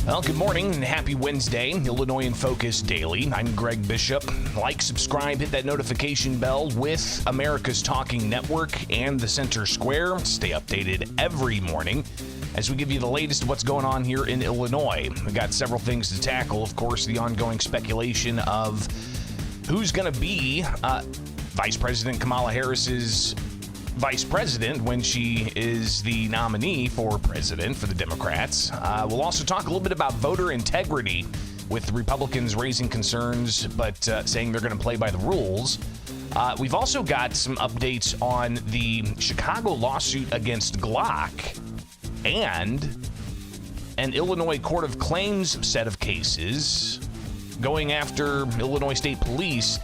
Well, good morning and happy Wednesday, Illinois in Focus Daily. I'm Greg Bishop. Like, subscribe, hit that notification bell with America's Talking Network and the Center Square. Stay updated every morning as we give you the latest of what's going on here in Illinois. We've got several things to tackle. Of course, the ongoing speculation of who's going to be Vice President Kamala Harris's vice president when she is the nominee for president for the Democrats. We'll also talk a little bit about voter integrity, with Republicans raising concerns but saying they're going to play by the rules. We've also got some updates on the Chicago lawsuit against Glock and an Illinois Court of Claims set of cases going after Illinois State Police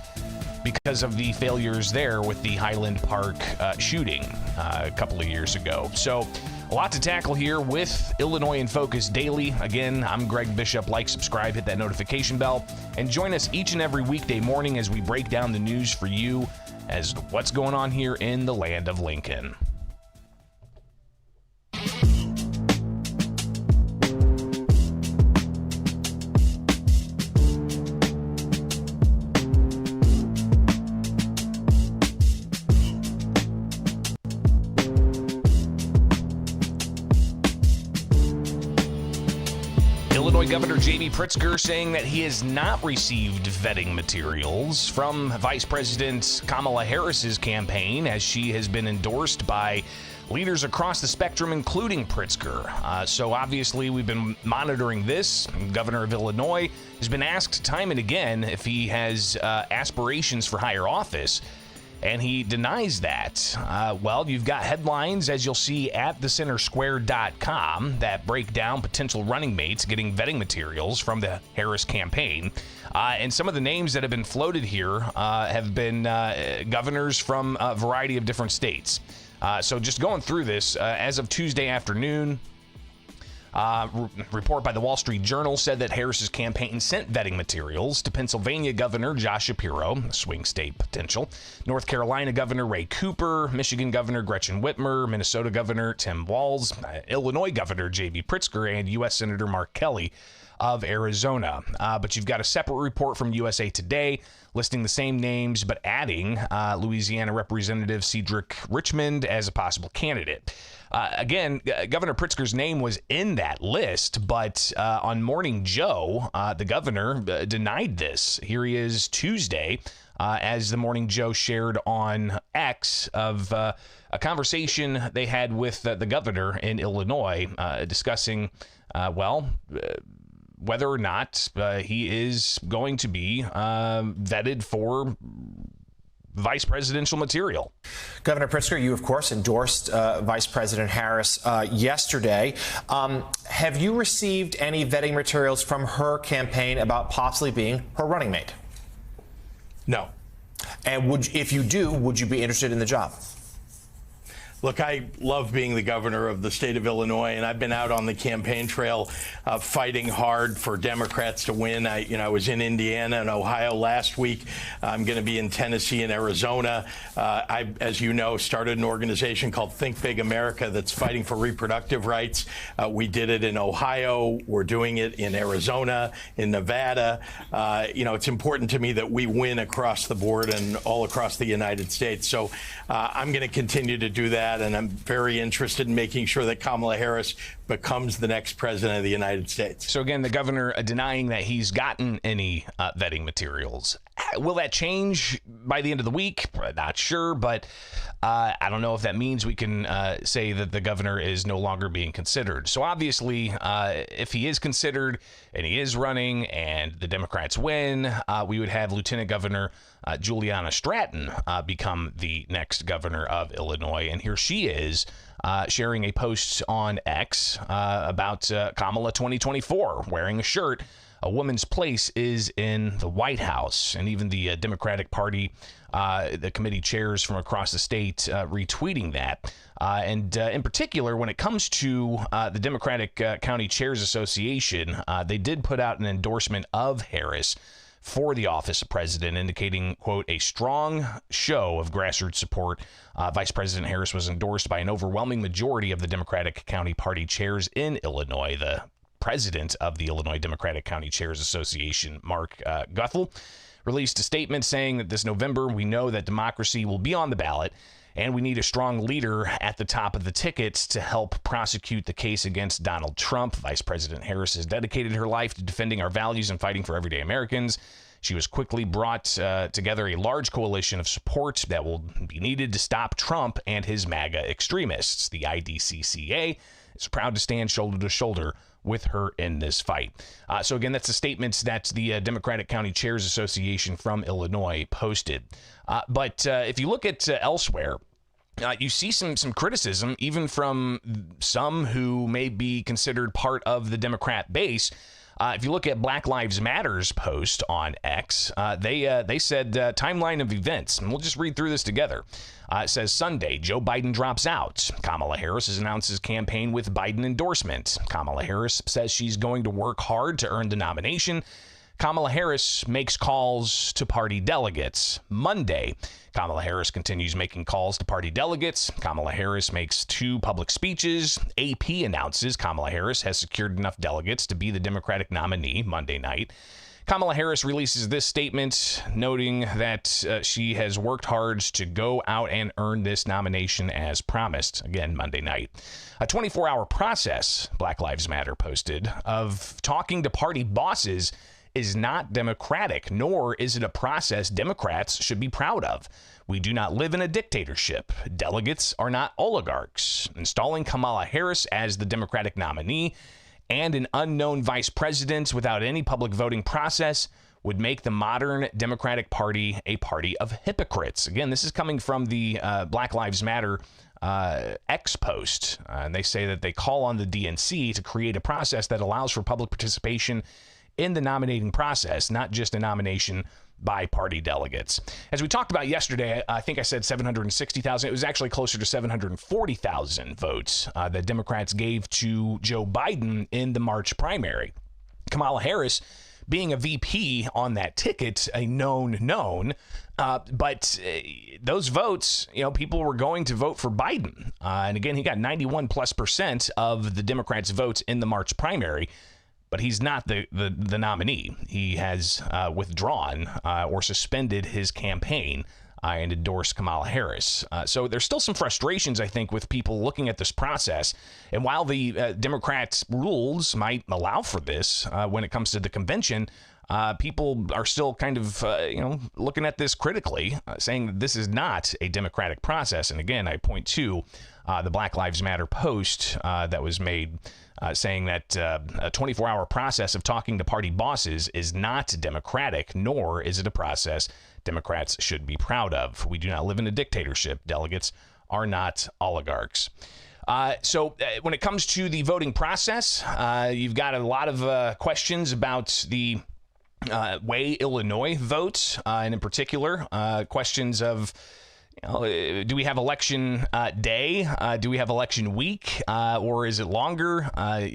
because of the failures there with the Highland Park shooting a couple of years ago. So a lot to tackle here with Illinois in Focus Daily. Again, I'm Greg Bishop. Like, subscribe, hit that notification bell, and join us each and every weekday morning as we break down the news for you as to what's going on here in the land of Lincoln. Illinois Governor J.B. Pritzker saying that he has not received vetting materials from Vice President Kamala Harris's campaign, as she has been endorsed by leaders across the spectrum, including Pritzker. So obviously we've been monitoring this. Governor of Illinois has been asked time and again if he has aspirations for higher office, and he denies that. Well, you've got headlines, as you'll see at thecentersquare.com, that break down potential running mates getting vetting materials from the Harris campaign. And some of the names that have been floated here have been governors from a variety of different states. So just going through this, as of Tuesday afternoon, report by the Wall Street Journal said that Harris's campaign sent vetting materials to Pennsylvania Governor Josh Shapiro, swing state potential, North Carolina Governor Ray Cooper, Michigan Governor Gretchen Whitmer, Minnesota Governor Tim Walz, Illinois Governor J.B. Pritzker, and U.S. Senator Mark Kelly of Arizona. But you've got a separate report from USA Today listing the same names, but adding Louisiana Representative Cedric Richmond as a possible candidate. Again, Governor Pritzker's name was in that list, but on Morning Joe, the governor denied this. Here he is Tuesday, as the Morning Joe shared on X of a conversation they had with the governor in Illinois discussing, whether or not he is going to be vetted for vice presidential material. Governor Pritzker, you, of course, endorsed Vice President Harris yesterday. Have you received any vetting materials from her campaign about possibly being her running mate? No. And if you do, would you be interested in the job? Look, I love being the governor of the state of Illinois, and I've been out on the campaign trail fighting hard for Democrats to win. I was in Indiana and Ohio last week. I'm going to be in Tennessee and Arizona. I, as you know, started an organization called Think Big America that's fighting for reproductive rights. We did it in Ohio. We're doing it in Arizona, in Nevada. It's important to me that we win across the board and all across the United States. So I'm going to continue to do that. And I'm very interested in making sure that Kamala Harris becomes the next president of the United States. So again, the governor denying that he's gotten any vetting materials. Will that change by the end of the week? Not sure, but I don't know if that means we can say that the governor is no longer being considered. So obviously, if he is considered and he is running and the Democrats win, we would have Lieutenant Governor Juliana Stratton become the next governor of Illinois. And here she is sharing a post on X about Kamala 2024, wearing a shirt a woman's place is in the White House. And even the Democratic Party, the committee chairs from across the state retweeting that. And in particular, when it comes to the Democratic County Chairs Association, they did put out an endorsement of Harris for the office of president, indicating, quote, a strong show of grassroots support. Vice President Harris was endorsed by an overwhelming majority of the Democratic County Party chairs in Illinois. The president of the Illinois Democratic County Chairs Association, Mark Guthel, released a statement saying that this November, we know that democracy will be on the ballot, and we need a strong leader at the top of the ticket to help prosecute the case against Donald Trump. Vice President Harris has dedicated her life to defending our values and fighting for everyday Americans. She was quickly brought together a large coalition of support that will be needed to stop Trump and his MAGA extremists. The IDCCA is proud to stand shoulder to shoulder with her in this fight. So again, that's a statement that the Democratic County Chairs Association from Illinois posted. But if you look at elsewhere, you see some criticism, even from some who may be considered part of the Democrat base. If you look at Black Lives Matter's post on X, they said timeline of events, and we'll just read through this together. It says Sunday, Joe Biden drops out. Kamala Harris announces campaign with Biden endorsement. Kamala Harris says she's going to work hard to earn the nomination. Kamala Harris makes calls to party delegates. Monday, Kamala Harris continues making calls to party delegates. Kamala Harris makes 2 public speeches. AP announces Kamala Harris has secured enough delegates to be the Democratic nominee Monday night. Kamala Harris releases this statement, noting that she has worked hard to go out and earn this nomination as promised, again, Monday night. A 24-hour process, Black Lives Matter posted, of talking to party bosses is not democratic, nor is it a process Democrats should be proud of. We do not live in a dictatorship. Delegates are not oligarchs. Installing Kamala Harris as the Democratic nominee and an unknown vice president without any public voting process would make the modern Democratic Party a party of hypocrites. Again, this is coming from the Black Lives Matter X post. And they say that they call on the DNC to create a process that allows for public participation in the nominating process, not just a nomination by party delegates. As we talked about yesterday, I think I said 760,000. It was actually closer to 740,000 votes that Democrats gave to Joe Biden in the March primary. Kamala Harris being a VP on that ticket, a known, but those votes, people were going to vote for Biden. And again, he got 91+% of the Democrats' votes in the March primary. But he's not the nominee. He has withdrawn or suspended his campaign and endorsed Kamala Harris. So there's still some frustrations, I think, with people looking at this process. And while the Democrats' rules might allow for this when it comes to the convention, people are still kind of, looking at this critically, saying that this is not a democratic process. And again, I point to the Black Lives Matter post that was made saying that a 24-hour process of talking to party bosses is not democratic, nor is it a process Democrats should be proud of. We do not live in a dictatorship. Delegates are not oligarchs. So when it comes to the voting process, you've got a lot of questions about the way Illinois votes, and in particular, questions of, do we have election day? Do we have election week? Or is it longer?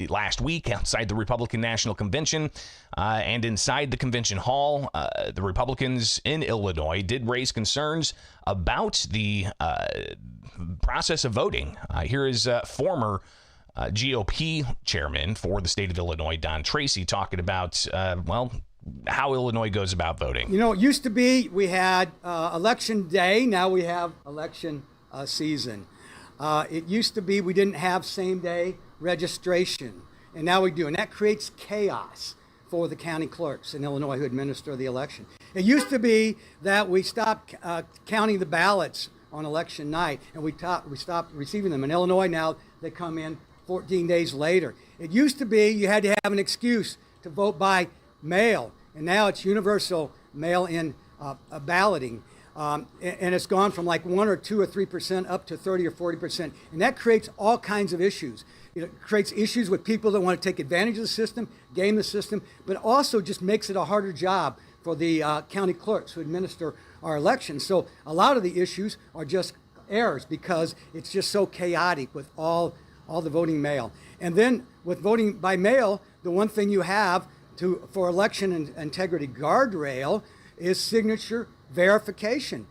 Last week, outside the Republican National Convention and inside the convention hall, the Republicans in Illinois did raise concerns about the process of voting. Here is former GOP chairman for the state of Illinois, Don Tracy, talking about, how Illinois goes about voting. It used to be we had election day. Now we have election season. It used to be we didn't have same day registration, and now we do. And that creates chaos for the county clerks in Illinois who administer the election. It used to be that we stopped counting the ballots on election night, and we stopped receiving them. In Illinois now, they come in 14 days later. It used to be you had to have an excuse to vote by mail, and now it's universal mail-in balloting. and it's gone from like 1 or 2 or 3% up to 30 or 40%. And that creates all kinds of issues. It creates issues with people that want to take advantage of the system, game the system, but also just makes it a harder job for the county clerks who administer our elections. So a lot of the issues are just errors because it's just so chaotic with all the voting mail. And then with voting by mail, the one thing you have for election and integrity guardrail is signature verification.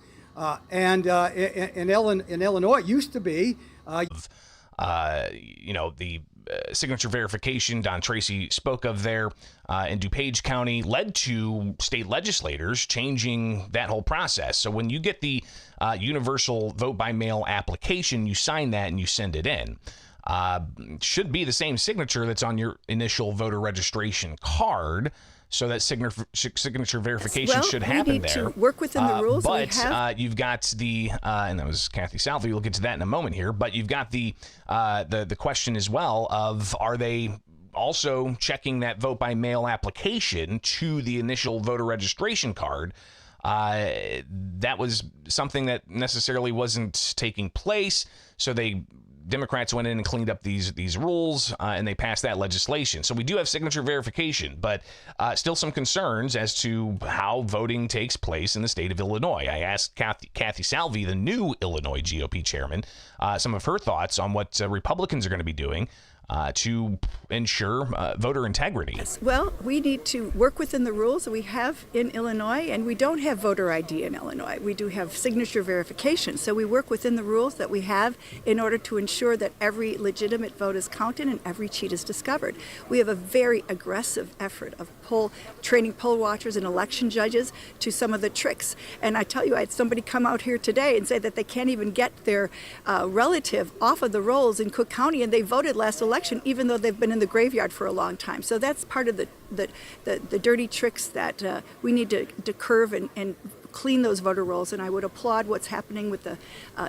In Illinois, it used to be. The signature verification Don Tracy spoke of there in DuPage County led to state legislators changing that whole process. So when you get the universal vote by mail application, you sign that and you send it in. Should be the same signature that's on your initial voter registration card. So that signature verification should happen there. We need to work within the rules. But you've got the, and that was Kathy Salvi. We'll get to that in a moment here. But you've got the question as well of, are they also checking that vote by mail application to the initial voter registration card? That was something that necessarily wasn't taking place. So Democrats went in and cleaned up these rules, and they passed that legislation. So we do have signature verification, but still some concerns as to how voting takes place in the state of Illinois. I asked Kathy Salvi, the new Illinois GOP chairman, some of her thoughts on what Republicans are going to be doing to ensure voter integrity. Well, we need to work within the rules that we have in Illinois, and we don't have voter ID in Illinois. We do have signature verification. So we work within the rules that we have in order to ensure that every legitimate vote is counted and every cheat is discovered. We have a very aggressive effort of training poll watchers and election judges to some of the tricks. And I tell you, I had somebody come out here today and say that they can't even get their relative off of the rolls in Cook County, and they voted last election even though they've been in the graveyard for a long time. So that's part of the dirty tricks that we need to curve and clean those voter rolls. And I would applaud what's happening with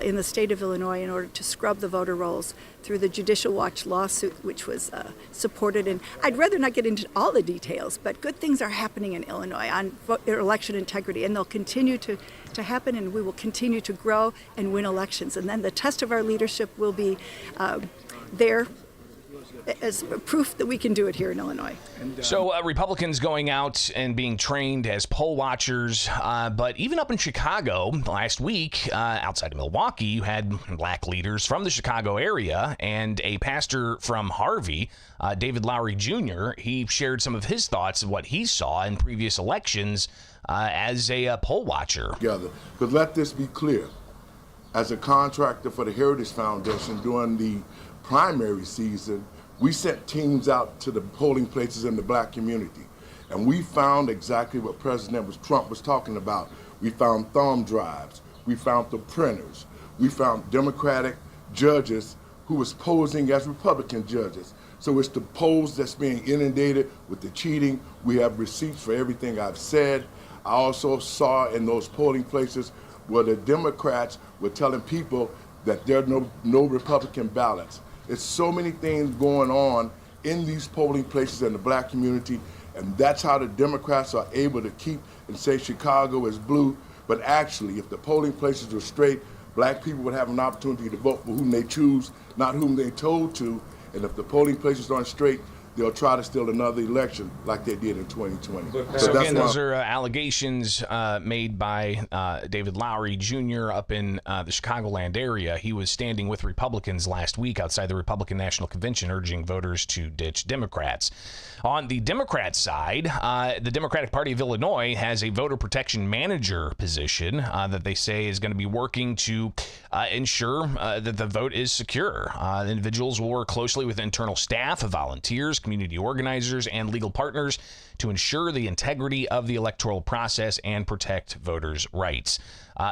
in the state of Illinois in order to scrub the voter rolls through the Judicial Watch lawsuit, which was supported. And I'd rather not get into all the details, but good things are happening in Illinois on election integrity, and they'll continue to happen, and we will continue to grow and win elections. And then the test of our leadership will be there as proof that we can do it here in Illinois. So Republicans going out and being trained as poll watchers, but even up in Chicago last week, outside of Milwaukee, you had black leaders from the Chicago area, and a pastor from Harvey, David Lowry Jr., he shared some of his thoughts of what he saw in previous elections as a poll watcher. Together, but let this be clear. As a contractor for the Heritage Foundation during the primary season, we sent teams out to the polling places in the black community, and we found exactly what President Trump was talking about. We found thumb drives, we found the printers, we found Democratic judges who was posing as Republican judges. So it's the polls that's being inundated with the cheating. We have receipts for everything I've said. I also saw in those polling places where the Democrats were telling people that there are no Republican ballots. It's so many things going on in these polling places in the black community, and that's how the Democrats are able to keep and say Chicago is blue. But actually, if the polling places were straight, black people would have an opportunity to vote for whom they choose, not whom they're told to. And if the polling places aren't straight, they'll try to steal another election like they did in 2020. So again, those are allegations made by David Lowry Jr. up in the Chicagoland area. He was standing with Republicans last week outside the Republican National Convention, urging voters to ditch Democrats. On the Democrat side, the Democratic Party of Illinois has a voter protection manager position that they say is going to be working to ensure that the vote is secure. The individuals will work closely with internal staff, volunteers, community organizers, and legal partners to ensure the integrity of the electoral process and protect voters' rights.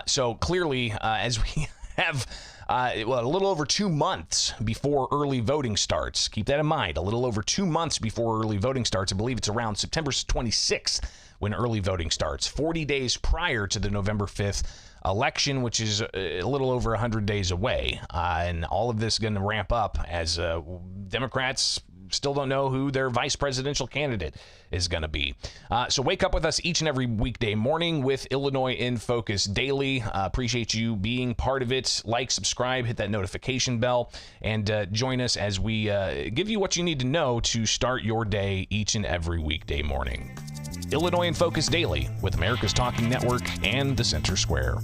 So clearly, as we have a little over 2 months before early voting starts. Keep that in mind. A little over 2 months before early voting starts. I believe it's around September 26th when early voting starts, 40 days prior to the November 5th election, which is a little over 100 days away. And all of this is going to ramp up as Democrats still don't know who their vice presidential candidate is going to be. So wake up with us each and every weekday morning with Illinois in Focus Daily. Appreciate you being part of it. Like, subscribe, hit that notification bell, and join us as we give you what you need to know to start your day each and every weekday morning. Illinois in Focus Daily with America's Talking Network and the Center Square.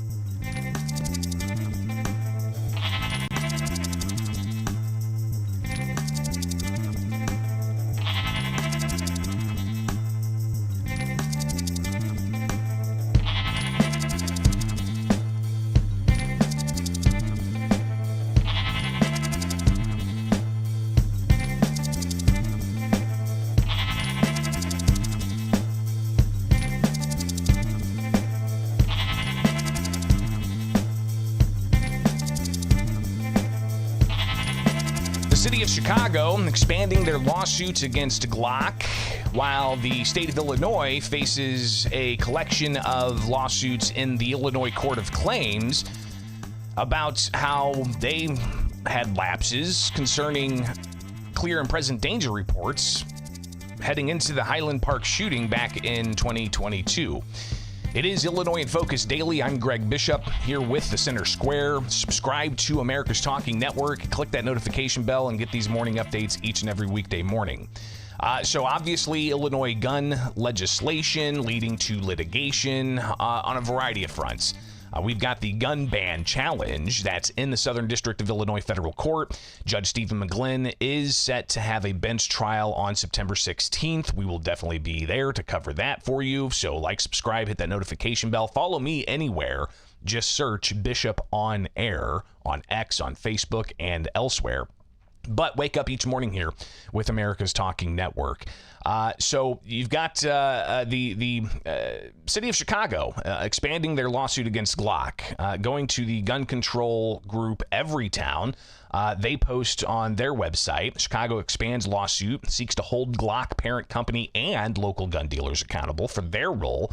City of Chicago expanding their lawsuits against Glock, while the state of Illinois faces a collection of lawsuits in the Illinois Court of Claims about how they had lapses concerning clear and present danger reports heading into the Highland Park shooting back in 2022. It is Illinois in Focus Daily. I'm Greg Bishop here with the Center Square. Subscribe to America's Talking Network. Click that notification bell and get these morning updates each and every weekday morning. So obviously, Illinois gun legislation leading to litigation on a variety of fronts. We've got the gun ban challenge that's in the Southern District of Illinois Federal Court. Judge Stephen McGlynn is set to have a bench trial on September 16th. We will definitely be there to cover that for you. So like, subscribe, hit that notification bell. Follow me anywhere. Just search Bishop on Air on X, on Facebook, and elsewhere. But wake up each morning here with America's Talking Network. So you've got the City of Chicago expanding their lawsuit against Glock, going to the gun control group Everytown. They post on their website, Chicago expands lawsuit, seeks to hold Glock parent company and local gun dealers accountable for their role,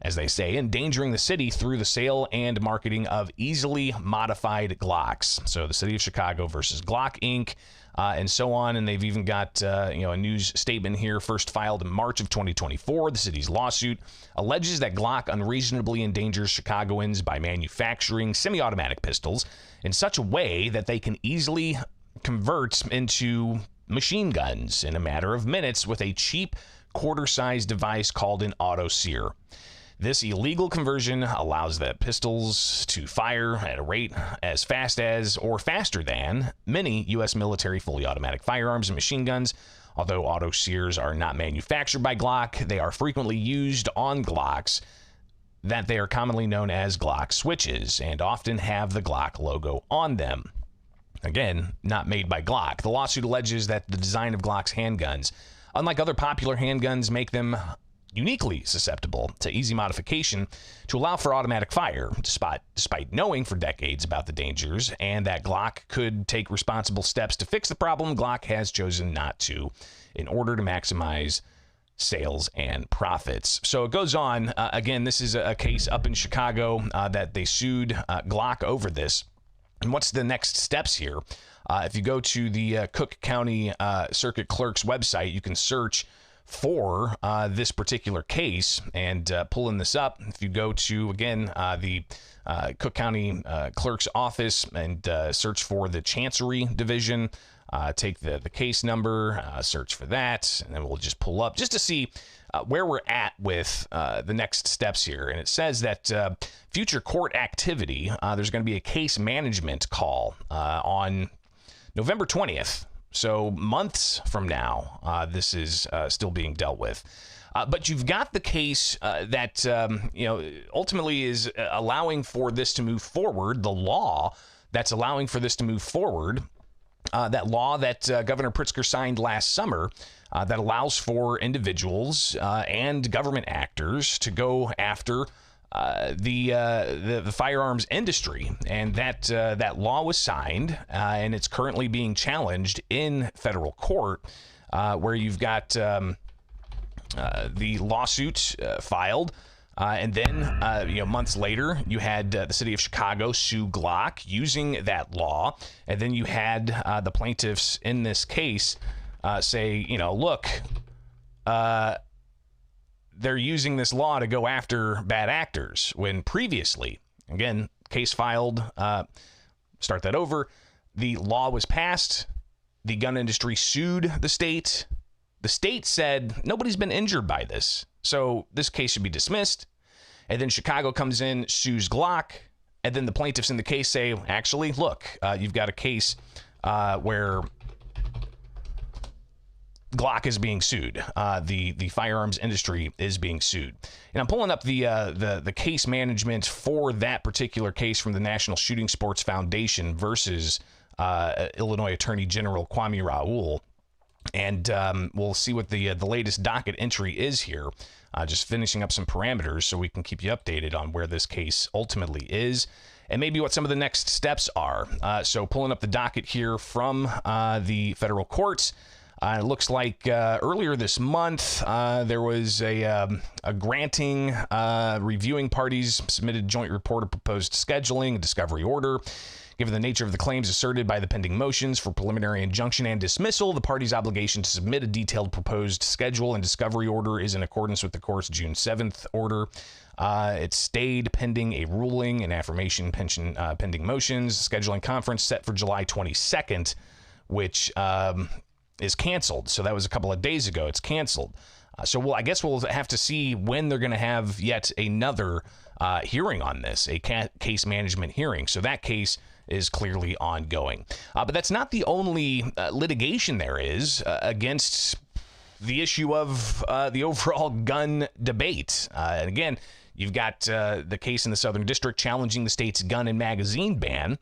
as they say, endangering the city through the sale and marketing of easily modified Glocks. So the City of Chicago versus Glock Inc., and so on. And they've even got a news statement here, first filed in March of 2024. The city's lawsuit alleges that Glock unreasonably endangers Chicagoans by manufacturing semi-automatic pistols in such a way that they can easily convert into machine guns in a matter of minutes with a cheap quarter-sized device called an auto-sear. This illegal conversion allows the pistols to fire at a rate as fast as or faster than many U.S. military fully automatic firearms and machine guns. Although auto sears are not manufactured by Glock, they are frequently used on Glocks that they are commonly known as Glock switches and often have the Glock logo on them. Again, not made by Glock. The lawsuit alleges that the design of Glock's handguns, unlike other popular handguns, make them uniquely susceptible to easy modification to allow for automatic fire, despite knowing for decades about the dangers and that Glock could take responsible steps to fix the problem. Glock has chosen not to in order to maximize sales and profits. So it goes on. Again, this is a case up in Chicago that they sued Glock over this. And what's the next steps here? If you go to the Cook County Circuit Clerk's website, you can search for this particular case, and pulling this up, if you go to, again, the Cook County Clerk's office and search for the Chancery Division, take the case number, search for that, and then we'll just pull up just to see where we're at with the next steps here. And it says that future court activity, there's going to be a case management call on November 20th. So months from now, this is still being dealt with. But you've got the case that ultimately is allowing for this to move forward. The law that's allowing for this to move forward, that law that Governor Pritzker signed last summer, that allows for individuals and government actors to go after the firearms industry, and that law was signed, and it's currently being challenged in federal court, where you've got the lawsuit filed, and then months later you had the city of Chicago sue Glock using that law, and then you had the plaintiffs in this case say, look, they're using this law to go after bad actors, when previously, again, case filed, start that over, the law was passed, the gun industry sued the state. The state said nobody's been injured by this, so this case should be dismissed. And then Chicago comes in, sues Glock, and then the plaintiffs in the case say, actually, look, you've got a case where Glock is being sued. The firearms industry is being sued. And I'm pulling up the case management for that particular case from the National Shooting Sports Foundation versus Illinois Attorney General Kwame Raoul. And we'll see what the latest docket entry is here. Just finishing up some parameters so we can keep you updated on where this case ultimately is and maybe what some of the next steps are. So pulling up the docket here from the federal courts. It looks like earlier this month, there was a granting, reviewing parties submitted joint report of proposed scheduling, a discovery order. Given the nature of the claims asserted by the pending motions for preliminary injunction and dismissal, the parties' obligation to submit a detailed proposed schedule and discovery order is in accordance with the court's June 7th order. It stayed pending a ruling and affirmation pending motions. Scheduling conference set for July 22nd, which is canceled. So that was a couple of days ago. It's canceled. So I guess we'll have to see when they're going to have yet another hearing on this, a case management hearing. So that case is clearly ongoing. But that's not the only litigation there is against the issue of the overall gun debate. And again, you've got the case in the Southern District challenging the state's gun and magazine ban.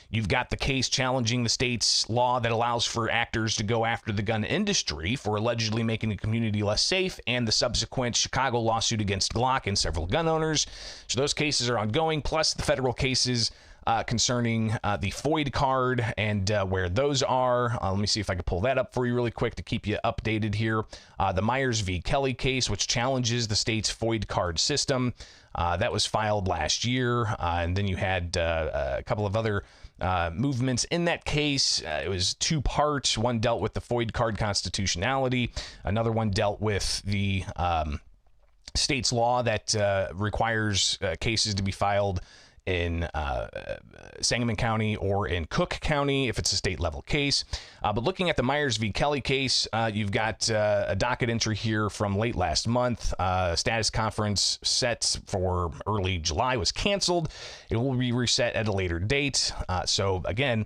You've got the case challenging the state's law that allows for actors to go after the gun industry for allegedly making the community less safe, and the subsequent Chicago lawsuit against Glock and several gun owners. So those cases are ongoing, plus the federal cases concerning the FOID card and where those are. Let me see if I can pull that up for you really quick to keep you updated here. The Myers v. Kelly case, which challenges the state's FOID card system. That was filed last year. And then you had a couple of other movements in that case. It was two-part. One dealt with the FOID card constitutionality. Another one dealt with the state's law that requires cases to be filed in Sangamon County or in Cook County if it's a state level case. But looking at the Myers v. Kelly case, you've got a docket entry here from late last month. Status conference set for early July was canceled. It will be reset at a later date. So again,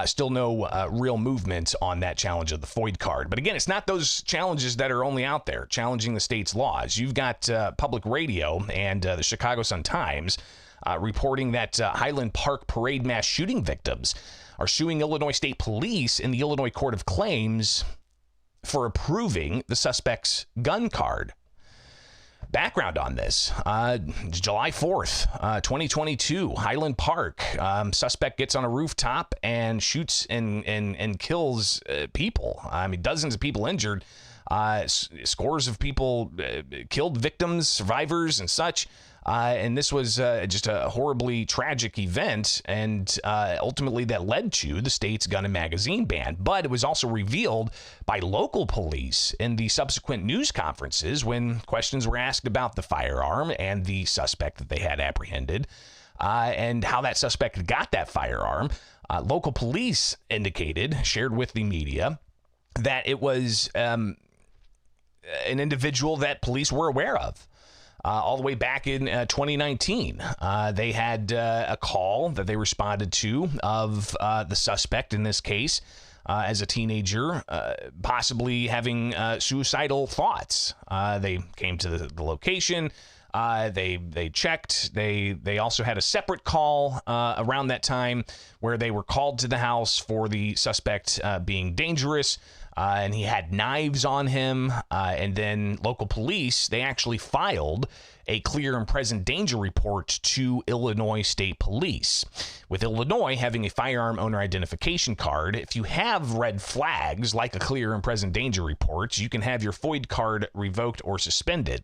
still no real movement on that challenge of the FOID card. But again, it's not those challenges that are only out there challenging the state's laws. You've got public radio and the Chicago Sun-Times reporting that Highland Park parade mass shooting victims are suing Illinois State Police in the Illinois Court of Claims for approving the suspect's gun card. Background on this, July 4th, 2022, Highland Park, suspect gets on a rooftop and shoots and kills people. I mean, dozens of people injured, scores of people killed, victims, survivors, and such. And this was just a horribly tragic event, and ultimately that led to the state's gun and magazine ban. But it was also revealed by local police in the subsequent news conferences when questions were asked about the firearm and the suspect that they had apprehended, and how that suspect got that firearm. Local police shared with the media, that it was an individual that police were aware of. All the way back in 2019, they had a call that they responded to of the suspect in this case as a teenager, possibly having suicidal thoughts. They came to the location. They checked. They also had a separate call around that time where they were called to the house for the suspect being dangerous. And he had knives on him. And then local police, they actually filed a clear and present danger report to Illinois State Police. With Illinois having a firearm owner identification card, if you have red flags like a clear and present danger report, you can have your FOID card revoked or suspended.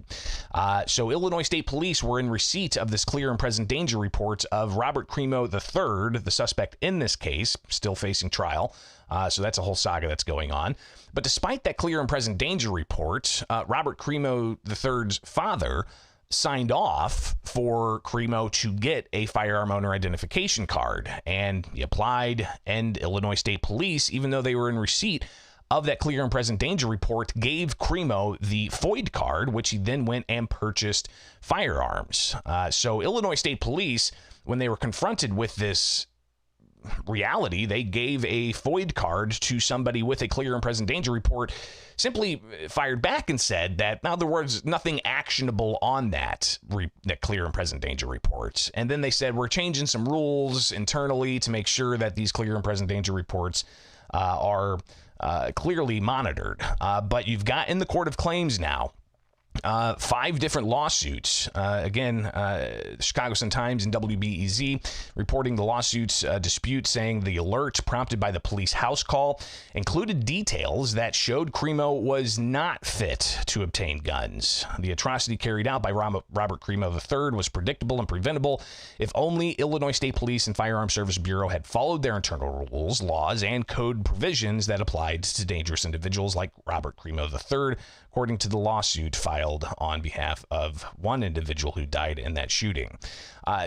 So Illinois State Police were in receipt of this clear and present danger report of Robert Cremo III, the suspect in this case, still facing trial. So that's a whole saga that's going on. But despite that clear and present danger report, Robert Crimo III's father signed off for Crimo to get a firearm owner identification card, and he applied, and Illinois State Police, even though they were in receipt of that clear and present danger report, gave Crimo the FOID card, which he then went and purchased firearms. So Illinois State Police, when they were confronted with this reality, they gave a FOID card to somebody with a clear and present danger report, simply fired back and said that, in other words, nothing actionable on that clear and present danger report. And then they said, we're changing some rules internally to make sure that these clear and present danger reports are clearly monitored. But you've got in the Court of Claims now 5 different lawsuits. Again, Chicago Sun-Times and WBEZ reporting the lawsuits dispute, saying the alert prompted by the police house call included details that showed Crimo was not fit to obtain guns. The atrocity carried out by Robert Crimo III was predictable and preventable if only Illinois State Police and Firearms Service Bureau had followed their internal rules, laws, and code provisions that applied to dangerous individuals like Robert Crimo III, according to the lawsuit filed on behalf of one individual who died in that shooting.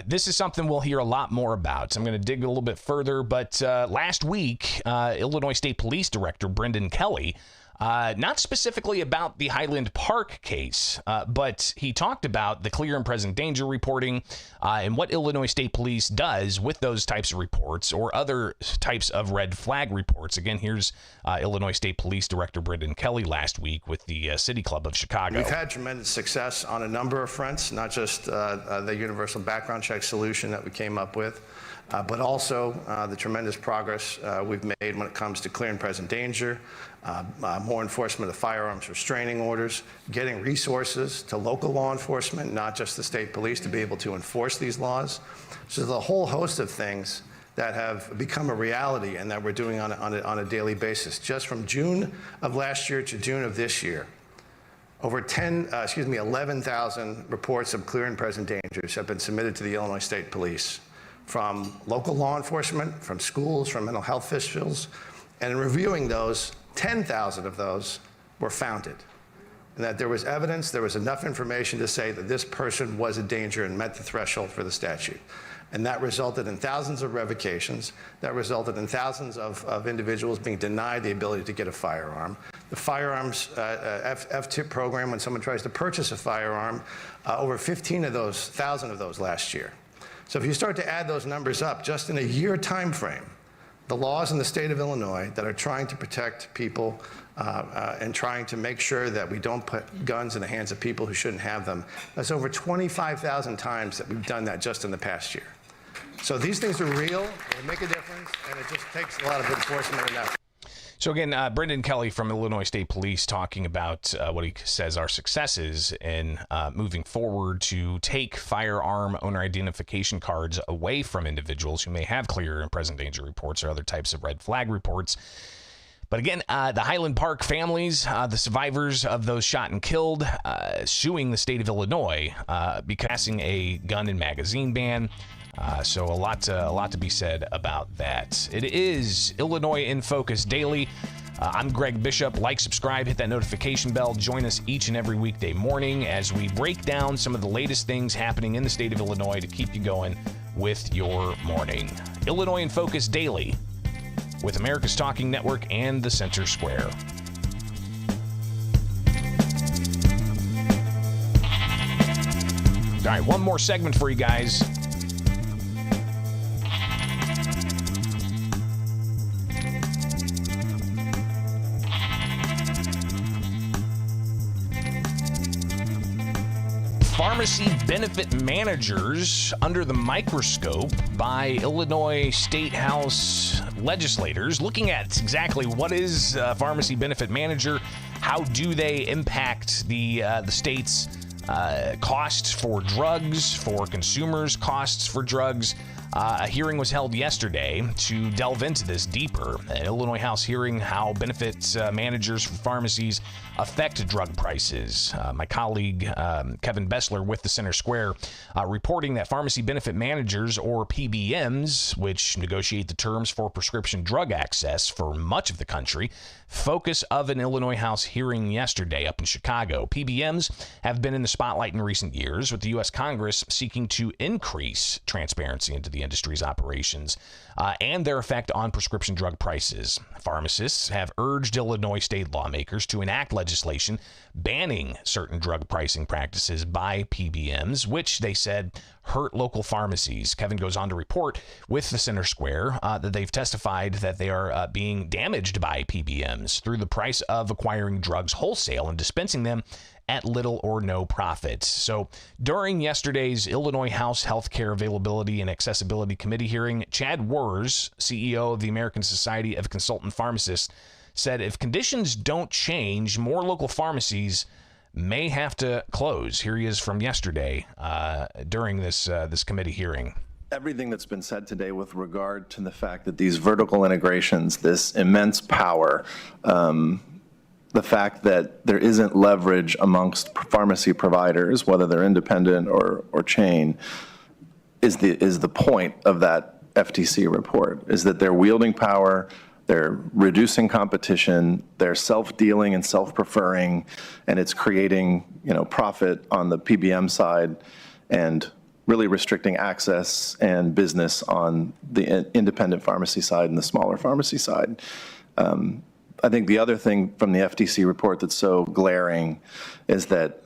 This is something we'll hear a lot more about. I'm going to dig a little bit further, but last week, Illinois State Police Director Brendan Kelly, not specifically about the Highland Park case, but he talked about the clear and present danger reporting and what Illinois State Police does with those types of reports or other types of red flag reports. Again, here's Illinois State Police Director Brendan Kelly last week with the City Club of Chicago. We've had tremendous success on a number of fronts, not just the universal background check solution that we came up with, but also the tremendous progress we've made when it comes to clear and present danger, more enforcement of firearms restraining orders, getting resources to local law enforcement, not just the state police, to be able to enforce these laws. So there's a whole host of things that have become a reality and that we're doing on a daily basis. Just from June of last year to June of this year, over 11,000 reports of clear and present dangers have been submitted to the Illinois State Police from local law enforcement, from schools, from mental health officials, and in reviewing those, 10,000 of those were founded. And that there was evidence, there was enough information to say that this person was a danger and met the threshold for the statute. And that resulted in thousands of revocations. That resulted in thousands of individuals being denied the ability to get a firearm. The firearms F-tip program, when someone tries to purchase a firearm, over 15,000 of those last year. So if you start to add those numbers up, just in a year time frame, the laws in the state of Illinois that are trying to protect people and trying to make sure that we don't put guns in the hands of people who shouldn't have them, that's over 25,000 times that we've done that just in the past year. So these things are real, they make a difference, and it just takes a lot of enforcement and effort. So again, Brendan Kelly from Illinois State Police talking about what he says are successes in moving forward to take firearm owner identification cards away from individuals who may have clear and present danger reports or other types of red flag reports. But again, the Highland Park families, the survivors of those shot and killed, suing the state of Illinois because passing a gun and magazine ban. So a lot to be said about that. It is Illinois in Focus Daily. I'm Greg Bishop. Like, subscribe, hit that notification bell. Join us each and every weekday morning as we break down some of the latest things happening in the state of Illinois to keep you going with your morning. Illinois in Focus Daily with America's Talking Network and the Center Square. All right, one more segment for you guys. Pharmacy benefit managers under the microscope by Illinois State House legislators, looking at exactly what is a pharmacy benefit manager, how do they impact the state's costs for drugs, for consumers' costs for drugs, A hearing was held yesterday to delve into this deeper. An Illinois House hearing how benefits managers for pharmacies affect drug prices. My colleague Kevin Bessler with the Center Square reporting that pharmacy benefit managers, or PBMs, which negotiate the terms for prescription drug access for much of the country, focus of an Illinois House hearing yesterday up in Chicago. PBMs have been in the spotlight in recent years, with the U.S. Congress seeking to increase transparency into the industry's operations and their effect on prescription drug prices. Pharmacists have urged Illinois state lawmakers to enact legislation banning certain drug pricing practices by PBMs, which they said hurt local pharmacies. Kevin goes on to report with the Center Square that they've testified that they are being damaged by PBMs through the price of acquiring drugs wholesale and dispensing them at little or no profit. So during yesterday's Illinois House Healthcare Availability and Accessibility Committee hearing, Chad Wurz, CEO of the American Society of Consultant Pharmacists, said if conditions don't change, more local pharmacies may have to close. Here he is from yesterday during this committee hearing. Everything that's been said today with regard to the fact that these vertical integrations, this immense power, the fact that there isn't leverage amongst pharmacy providers, whether they're independent or chain, is the point of that FTC report, is that they're wielding power, they're reducing competition, they're self-dealing and self-preferring, and it's creating, profit on the PBM side and really restricting access and business on the independent pharmacy side and the smaller pharmacy side. I think the other thing from the FTC report that's so glaring is that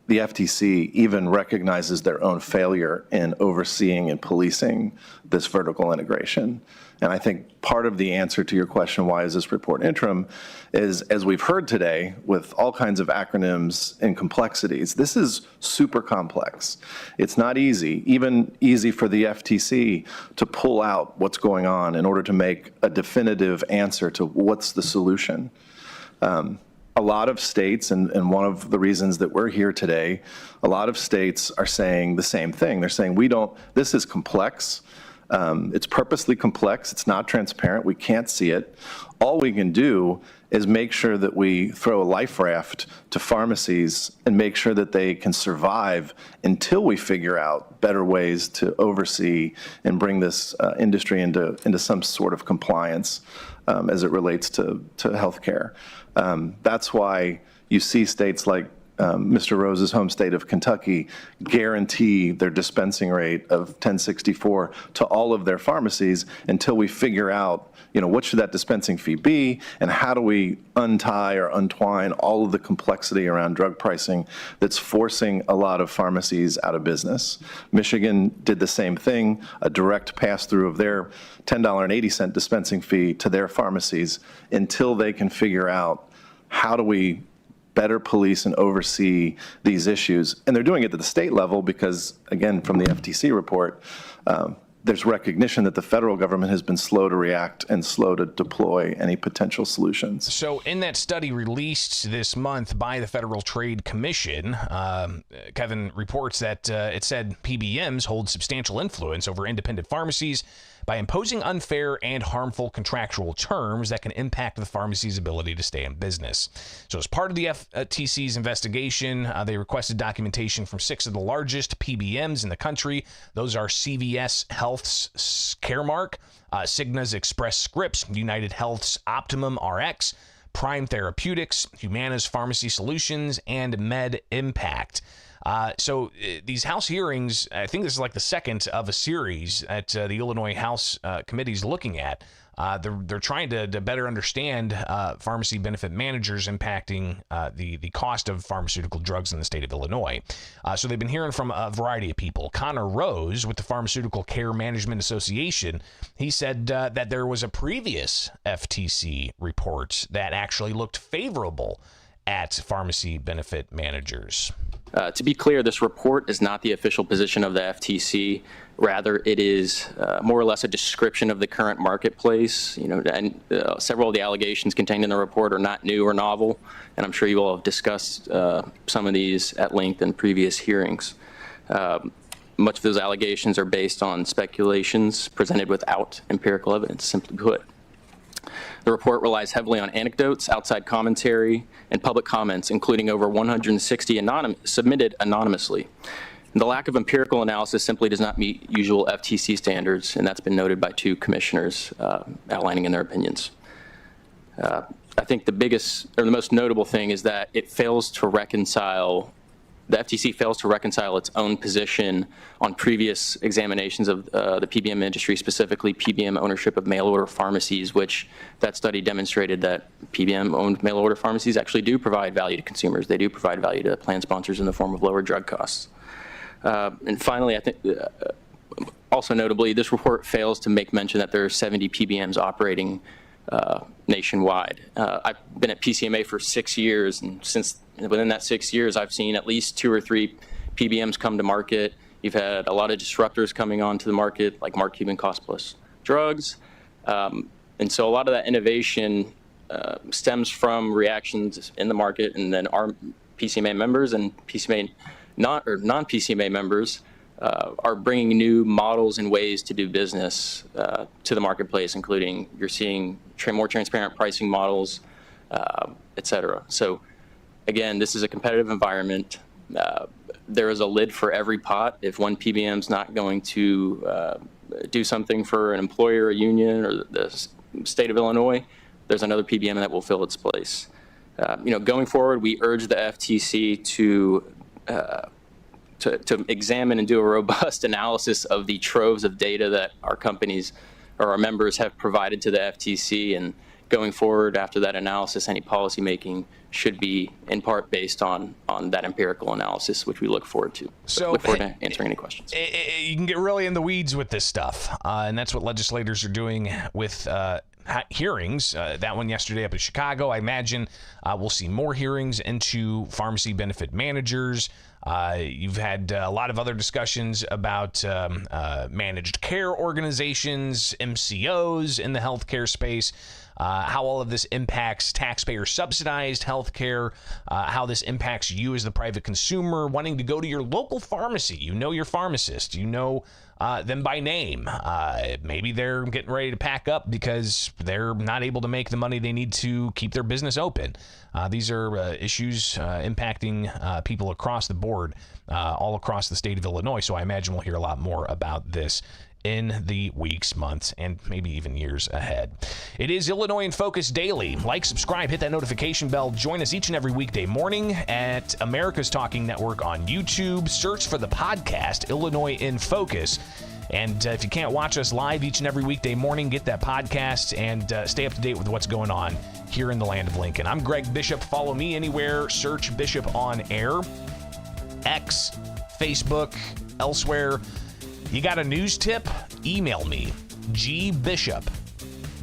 the FTC even recognizes their own failure in overseeing and policing this vertical integration. And I think part of the answer to your question, why is this report interim, is, as we've heard today, with all kinds of acronyms and complexities, this is super complex. It's not easy, even easy for the FTC to pull out what's going on in order to make a definitive answer to what's the solution. A lot of states, and one of the reasons that we're here today, a lot of states are saying the same thing. They're saying, this is complex. It's purposely complex. It's not transparent. We can't see it. All we can do is make sure that we throw a life raft to pharmacies and make sure that they can survive until we figure out better ways to oversee and bring this industry into some sort of compliance as it relates to healthcare. That's why you see states like Mr. Rose's home state of Kentucky guarantee their dispensing rate of 1064 to all of their pharmacies until we figure out, what should that dispensing fee be, and how do we untie or untwine all of the complexity around drug pricing that's forcing a lot of pharmacies out of business. Michigan did the same thing, a direct pass-through of their $10.80 dispensing fee to their pharmacies until they can figure out how do we better police and oversee these issues. And they're doing it at the state level because, again, from the FTC report, there's recognition that the federal government has been slow to react and slow to deploy any potential solutions. So in that study released this month by the Federal Trade Commission, Kevin reports that it said PBMs hold substantial influence over independent pharmacies by imposing unfair and harmful contractual terms that can impact the pharmacy's ability to stay in business. So as part of the FTC's investigation, they requested documentation from 6 of the largest PBMs in the country. Those are CVS Health's Caremark, Cigna's Express Scripts, United Health's Optimum RX, Prime Therapeutics, Humana's Pharmacy Solutions, and Med Impact. So these House hearings, I think this is like the second of a series that the Illinois House committee's looking at. They're trying to better understand pharmacy benefit managers impacting the cost of pharmaceutical drugs in the state of Illinois. So they've been hearing from a variety of people. Connor Rose with the Pharmaceutical Care Management Association, he said that there was a previous FTC report that actually looked favorable at pharmacy benefit managers. To be clear, this report is not the official position of the FTC. Rather, it is more or less a description of the current marketplace. And several of the allegations contained in the report are not new or novel, and I'm sure you all have discussed some of these at length in previous hearings. Much of those allegations are based on speculations presented without empirical evidence, simply put. The report relies heavily on anecdotes, outside commentary, and public comments, including over 160 submitted anonymously. The lack of empirical analysis simply does not meet usual FTC standards, and that's been noted by 2 commissioners outlining in their opinions. I think the biggest or the most notable thing is that the FTC fails to reconcile its own position on previous examinations of the PBM industry, specifically PBM ownership of mail-order pharmacies, which that study demonstrated that PBM-owned mail-order pharmacies actually do provide value to consumers. They do provide value to plan sponsors in the form of lower drug costs. And finally, I think also notably, this report fails to make mention that there are 70 PBMs operating nationwide. I've been at PCMA for 6 years, and within that 6 years, I've seen at least 2 or 3 PBMs come to market. You've had a lot of disruptors coming onto the market, like Mark Cuban Cost Plus drugs. And so a lot of that innovation stems from reactions in the market, and then our PCMA members and non-PCMA members are bringing new models and ways to do business to the marketplace, including you're seeing more transparent pricing models, et cetera. So again, this is a competitive environment. There is a lid for every pot. If one PBM's not going to do something for an employer, a union, or the state of Illinois, there's another PBM that will fill its place. Going forward, we urge the FTC to examine and do a robust analysis of the troves of data that our companies or our members have provided to the FTC. And going forward, after that analysis, any policymaking should be in part based on that empirical analysis, which we look forward to. So look forward to answering any questions. You can get really in the weeds with this stuff, and that's what legislators are doing with hearings. That one yesterday up in Chicago. I imagine we'll see more hearings into pharmacy benefit managers. You've had a lot of other discussions about managed care organizations, MCOs in the healthcare space, how all of this impacts taxpayer-subsidized healthcare, how this impacts you as the private consumer wanting to go to your local pharmacy. You know your pharmacist. You know them by name. Maybe they're getting ready to pack up because they're not able to make the money they need to keep their business open. These are issues impacting people across the board, all across the state of Illinois. So I imagine we'll hear a lot more about this in the weeks, months, and maybe even years ahead. It is Illinois in Focus Daily. Like, subscribe, hit that notification bell. Join us each and every weekday morning at America's Talking Network on YouTube. Search for the podcast, Illinois in Focus. And if you can't watch us live each and every weekday morning, get that podcast and stay up to date with what's going on here in the land of Lincoln. I'm Greg Bishop. Follow me anywhere. Search Bishop on Air, X, Facebook, elsewhere. You got a news tip? Email me, gbishop,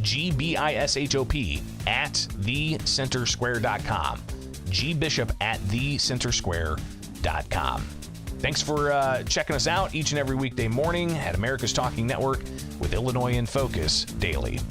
GBISHOP, at thecentersquare.com. gbishop at thecentersquare.com. Thanks for checking us out each and every weekday morning at America's Talking Network with Illinois in Focus Daily.